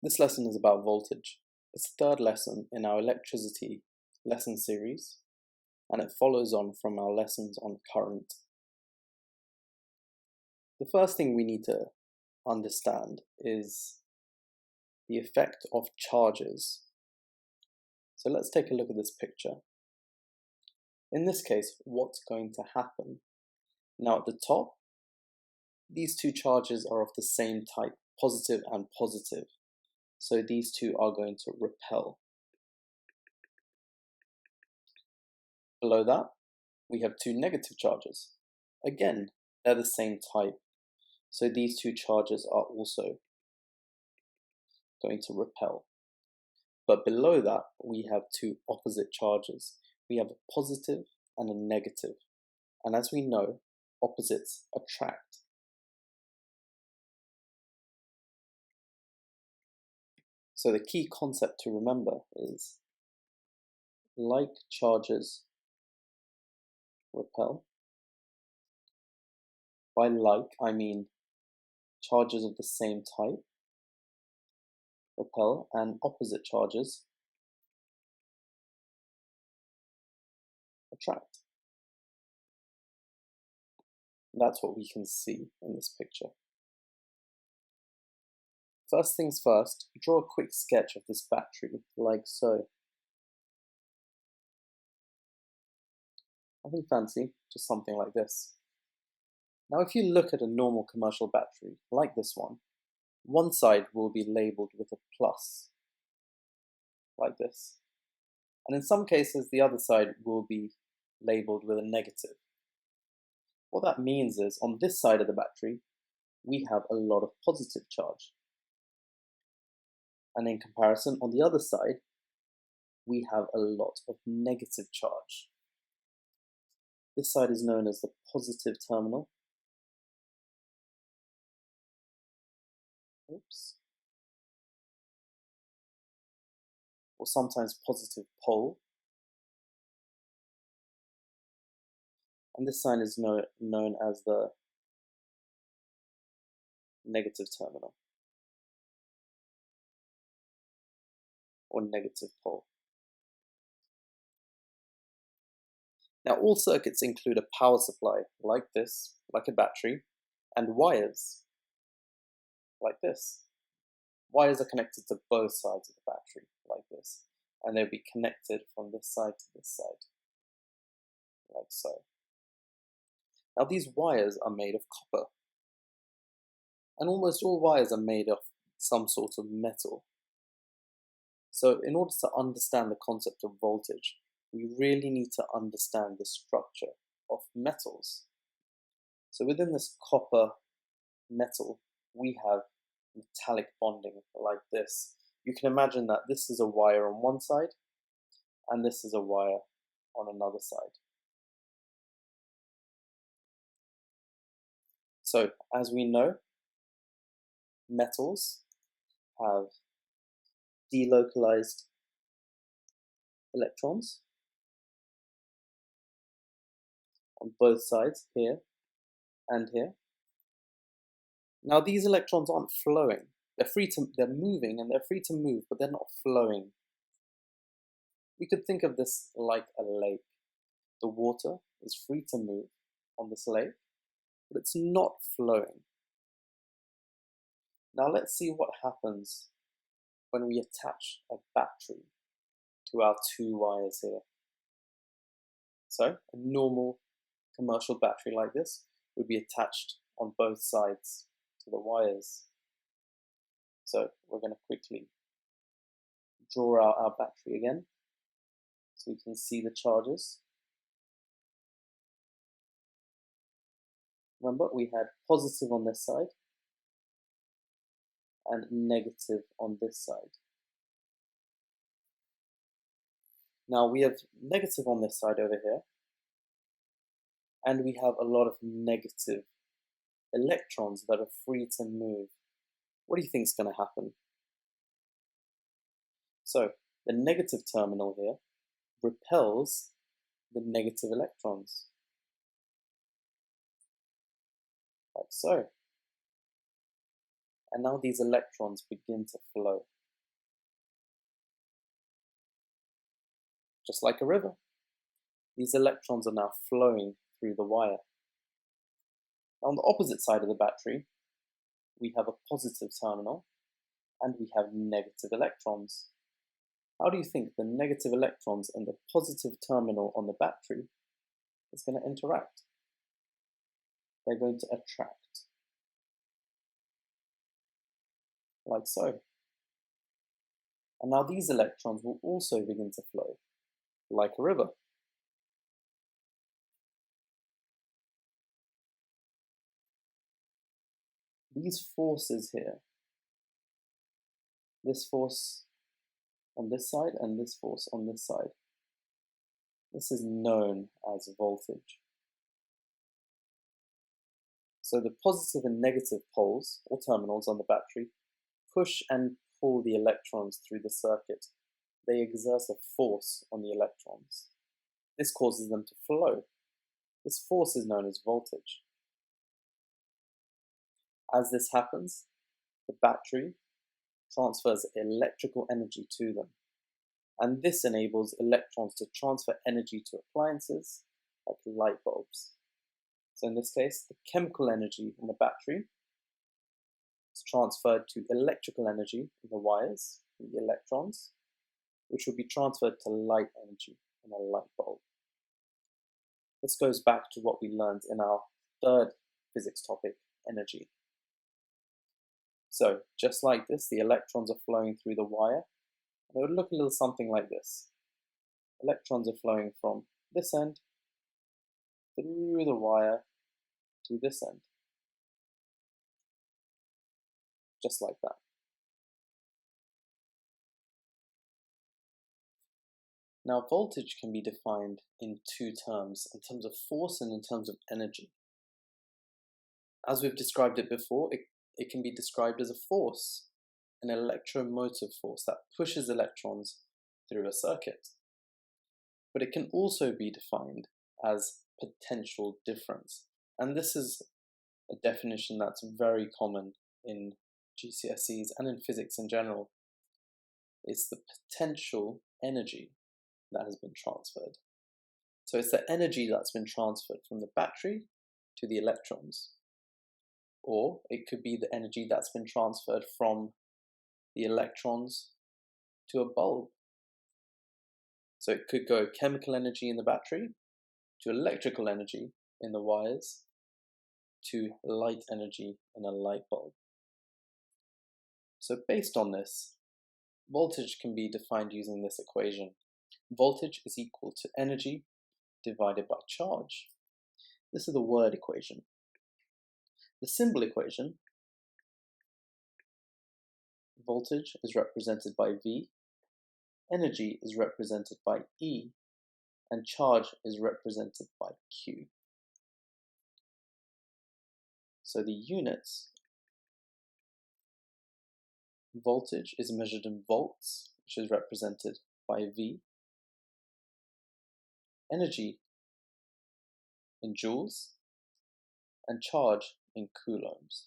This lesson is about voltage. It's the third lesson in our electricity lesson series, and it follows on from our lessons on current. The first thing we need to understand is the effect of charges. So let's take a look at this picture. In this case, what's going to happen? Now at the top, these two charges are of the same type, positive and positive. So these two are going to repel. Below that, we have two negative charges. Again, they're the same type. So these two charges are also going to repel. But below that, we have two opposite charges. We have a positive and a negative. And as we know, opposites attract. So the key concept to remember is like charges repel. By like, I mean charges of the same type repel and opposite charges attract. That's what we can see in this picture. First things first, draw a quick sketch of this battery, like so. Nothing fancy, just something like this. Now if you look at a normal commercial battery, like this one side will be labelled with a plus, like this. And in some cases, the other side will be labelled with a negative. What that means is, on this side of the battery, we have a lot of positive charge. And in comparison, on the other side, we have a lot of negative charge. This side is known as the positive terminal. Oops. Or sometimes positive pole. And this side is known as the negative terminal, or negative pole. Now all circuits include a power supply, like this, like a battery, and wires, like this. Wires are connected to both sides of the battery, like this, and they'll be connected from this side to this side, like so. Now these wires are made of copper, and almost all wires are made of some sort of metal. So in order to understand the concept of voltage, we really need to understand the structure of metals. So within this copper metal, we have metallic bonding like this. You can imagine that this is a wire on one side, and this is a wire on another side. So as we know, metals have delocalized electrons on both sides, here and here. Now these electrons aren't flowing. They're moving and they're free to move, but they're not flowing. We could think of this like a lake. The water is free to move on this lake, but it's not flowing. Now let's see what happens when we attach a battery to our two wires here. So a normal commercial battery like this would be attached on both sides to the wires. So we're going to quickly draw out our battery again so we can see the charges. Remember, we had positive on this side and negative on this side. Now we have negative on this side over here, and we have a lot of negative electrons that are free to move. What do you think is going to happen? So the negative terminal here repels the negative electrons, like so. And now these electrons begin to flow. just like a river. These electrons are now flowing through the wire. On the opposite side of the battery, we have a positive terminal and we have negative electrons. How do you think the negative electrons in the positive terminal on the battery is going to interact? They're going to attract, like so. And now these electrons will also begin to flow, like a river. These forces here, this force on this side and this force on this side, this is known as voltage. So the positive and negative poles, or terminals on the battery, push and pull the electrons through the circuit. They exert a force on the electrons. This causes them to flow. This force is known as voltage. As this happens, the battery transfers electrical energy to them. And this enables electrons to transfer energy to appliances like light bulbs. So in this case, the chemical energy in the battery is transferred to electrical energy in the wires, in the electrons, which will be transferred to light energy in a light bulb. This goes back to what we learned in our third physics topic, energy. So just like this, the electrons are flowing through the wire, and it would look a little something like this. Electrons are flowing from this end through the wire to this end. Just like that. Now voltage can be defined in two terms, in terms of force and in terms of energy. As we've described it before, it can be described as a force, an electromotive force that pushes electrons through a circuit. But it can also be defined as potential difference. And this is a definition that's very common in GCSEs and in physics in general. It's the potential energy that has been transferred. So it's the energy that's been transferred from the battery to the electrons. Or it could be the energy that's been transferred from the electrons to a bulb. So it could go chemical energy in the battery to electrical energy in the wires to light energy in a light bulb. So based on this, voltage can be defined using this equation. Voltage is equal to energy divided by charge. This is the word equation. The symbol equation, voltage is represented by V, energy is represented by E, and charge is represented by Q. So the units, voltage is measured in volts, which is represented by V, energy in joules, and charge in coulombs.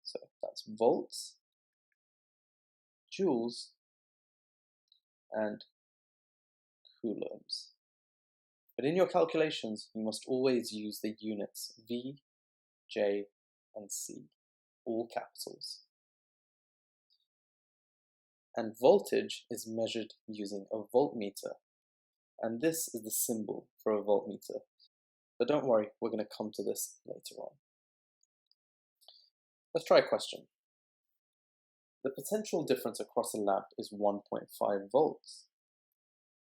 So that's volts, joules, and coulombs. But in your calculations, you must always use the units V, J, and C, all capitals. And voltage is measured using a voltmeter. And this is the symbol for a voltmeter. But don't worry, we're going to come to this later on. Let's try a question. The potential difference across a lamp is 1.5 volts.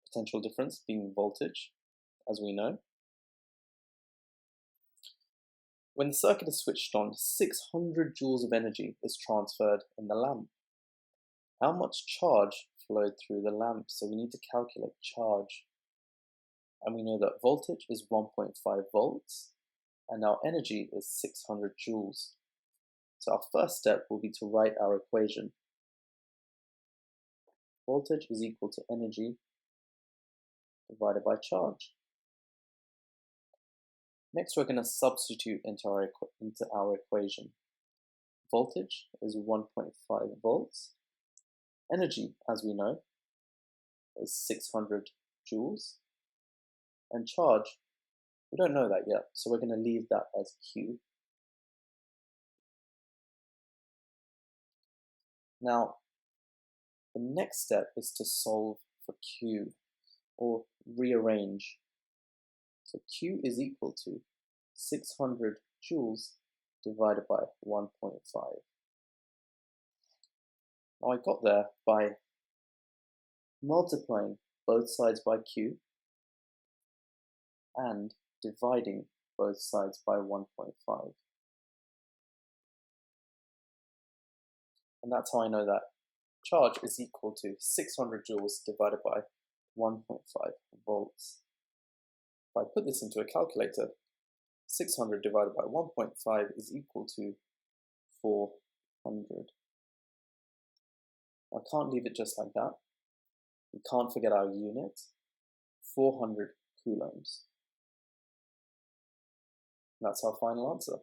Potential difference being voltage, as we know. When the circuit is switched on, 600 joules of energy is transferred in the lamp. How much charge flowed through the lamp? So we need to calculate charge. And we know that voltage is 1.5 volts, and our energy is 600 joules. So our first step will be to write our equation. Voltage is equal to energy divided by charge. Next, we're going to substitute into our equation. Voltage is 1.5 volts. Energy, as we know, is 600 joules. And charge, we don't know that yet, so we're going to leave that as Q. Now, the next step is to solve for Q, or rearrange. So Q is equal to 600 joules divided by 1.5. Now I got there by multiplying both sides by Q and dividing both sides by 1.5. And that's how I know that charge is equal to 600 joules divided by 1.5 volts. If I put this into a calculator, 600 divided by 1.5 is equal to 400. I can't leave it just like that. We can't forget our unit, 400 coulombs. That's our final answer.